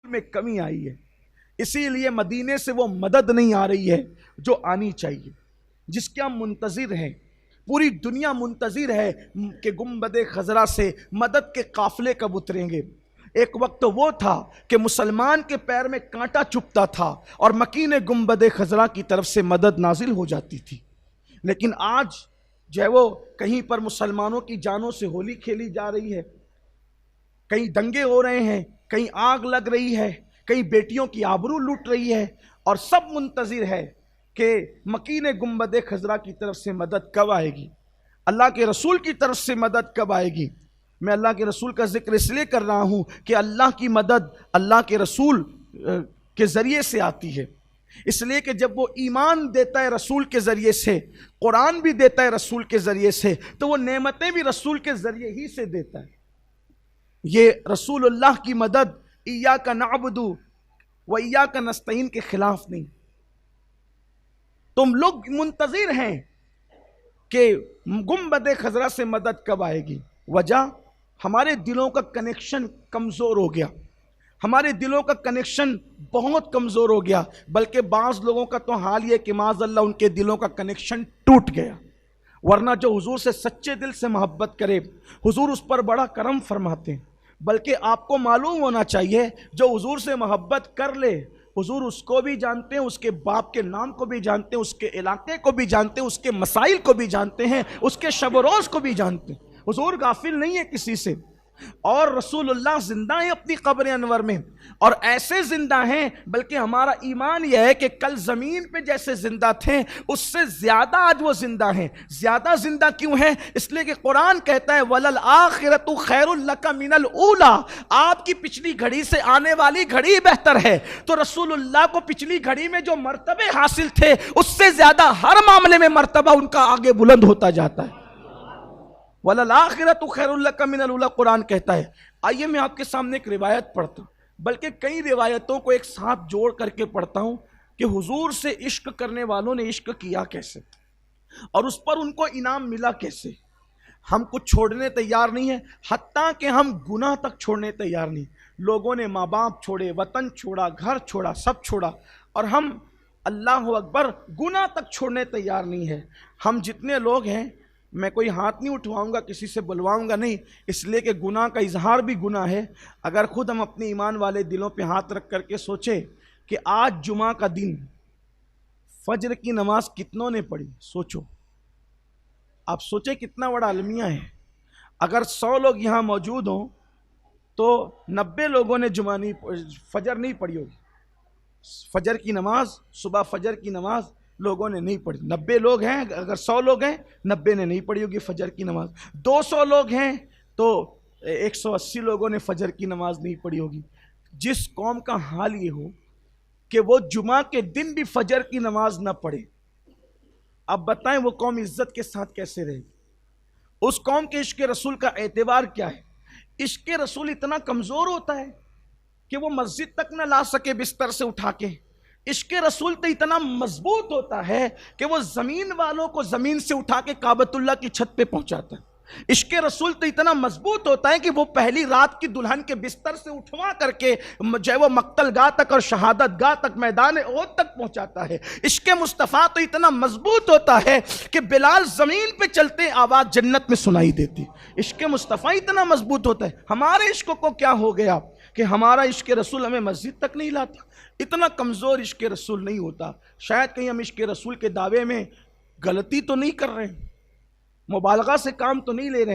में कमी आई है, इसीलिए मदीने से वो मदद नहीं आ रही है जो आनी चाहिए, जिसके हम मुंतजिर हैं। पूरी दुनिया मुंतजिर है कि गुंबद खजरा से मदद के काफिले कब उतरेंगे। एक वक्त तो वो था कि मुसलमान के पैर में कांटा चुभता था और मकीन गुंबद खजरा की तरफ से मदद नाजिल हो जाती थी। लेकिन आज जो है वो कहीं पर मुसलमानों की जानों से होली खेली जा रही है, कहीं दंगे हो रहे हैं, कहीं आग लग रही है, कहीं बेटियों की आबरू लूट रही है, और सब मुंतजिर है कि मकीन गुंबद खजरा की तरफ से मदद कब आएगी, अल्लाह के रसूल की तरफ से मदद कब आएगी। मैं अल्लाह के रसूल का जिक्र इसलिए कर रहा हूं कि अल्लाह की मदद अल्लाह के रसूल के ज़रिए से आती है। इसलिए कि जब वो ईमान देता है रसूल के ज़रिए से, कुरान भी देता है रसूल के ज़रिए से, तो वो नेमतें भी रसूल के ज़रिए ही से देता है। ये रसूलुल्लाह की मदद इय्याका नअबुदु व इय्याका नस्तईन के खिलाफ नहीं। तुम लोग मुंतजिर हैं कि गुंबद खजरा से मदद कब आएगी। वजह, हमारे दिलों का कनेक्शन कमज़ोर हो गया, हमारे दिलों का कनेक्शन बहुत कमज़ोर हो गया। बल्कि बाज़ लोगों का तो हाल ये कि माज़अल्लाह उनके दिलों का कनेक्शन टूट गया। वरना जो हुजूर से सच्चे दिल से मोहब्बत करे, हुजूर उस पर बड़ा करम फरमाते हैं। बल्कि आपको मालूम होना चाहिए, जो हुजूर से मोहब्बत कर ले, हुजूर उसको भी जानते हैं, उसके बाप के नाम को भी जानते हैं, उसके इलाके को भी जानते हैं, उसके मसाइल को भी जानते हैं, उसके शब रोज़ को भी जानते हैं। हुजूर गाफिल नहीं है किसी से। और रसूलुल्लाह जिंदा है अपनी कब्र अनवर में, और ऐसे जिंदा हैं बल्कि हमारा ईमान यह है कि कल ज़मीन पे जैसे जिंदा थे उससे ज़्यादा आज वो जिंदा हैं। ज़्यादा जिंदा क्यों हैं? इसलिए कि कुरान कहता है वलल आखिरतु खैरुल लका मिनल ऊला, आपकी पिछली घड़ी से आने वाली घड़ी बेहतर है। तो रसूलुल्लाह को पिछली घड़ी में जो मर्तबे हासिल थे उससे ज़्यादा हर मामले में मर्तबा उनका आगे बुलंद होता जाता है। वलल आखिरतु खैरुल लका मिनल ऊला कुरान कहता है। आइए मैं आपके सामने एक रिवायत पढ़ता हूँ, बल्कि कई रिवायतों को एक साथ जोड़ करके पढ़ता हूँ कि हुजूर से इश्क करने वालों ने इश्क किया कैसे और उस पर उनको इनाम मिला कैसे। हम कुछ छोड़ने तैयार नहीं है, हत्ता कि हम गुनाह तक छोड़ने तैयार नहीं। लोगों ने माँ बाप छोड़े, वतन छोड़ा, घर छोड़ा, सब छोड़ा, और हम अल्लाह अकबर गुनाह तक छोड़ने तैयार नहीं है। हम जितने लोग हैं, मैं कोई हाथ नहीं उठवाऊंगा, किसी से बुलवाऊंगा नहीं, इसलिए कि गुनाह का इजहार भी गुनाह है। अगर खुद हम अपने ईमान वाले दिलों पे हाथ रख करके सोचे कि आज जुमा का दिन, फजर की नमाज कितनों ने पढ़ी, सोचो, आप सोचे कितना बड़ा अलमिया है। अगर 100 लोग यहाँ मौजूद हों तो 90 लोगों ने फजर नहीं पढ़ी होगी। फजर की नमाज, सुबह फजर की नमाज लोगों ने नहीं पढ़ी। 90 लोग हैं, अगर 100 लोग हैं, 90 ने नहीं पढ़ी होगी फजर की नमाज। 200 लोग हैं तो 180 लोगों ने फजर की नमाज नहीं पढ़ी होगी। जिस कौम का हाल ये हो कि वो जुमा के दिन भी फजर की नमाज ना पढ़े, अब बताएं वो कौम इज्जत के साथ कैसे रहेगी? उस कौम के इश्क रसूल का एतबार क्या है? इश्क रसूल इतना कमज़ोर होता है कि वो मस्जिद तक ना ला सके बिस्तर से उठा के। इश्क रसूल तो इतना मजबूत होता है कि वो ज़मीन वालों को ज़मीन से उठा के काबतुल्लाह की छत पे पहुंचाता है। इश्क रसूल तो इतना मजबूत होता है कि वो पहली रात की दुल्हन के बिस्तर से उठवा करके जो है वो मक्तल गाह तक और शहादत गाह तक, मैदान ओहद तक पहुंचाता है। इश्क मुस्तफ़ा तो इतना मजबूत होता है कि बिलाल ज़मीन पे चलते आवाज़ जन्नत में सुनाई देती। इश्क मुस्तफ़ा इतना मजबूत होता है। हमारे इश्क को क्या हो गया कि हमारा इश्क रसूल हमें मस्जिद तक नहीं लाता। इतना कमज़ोर इश्क रसूल नहीं होता। शायद कहीं हम इश्क रसूल के दावे में गलती तो नहीं कर रहे हैं, मुबालगा से काम तो नहीं ले रहे हैं।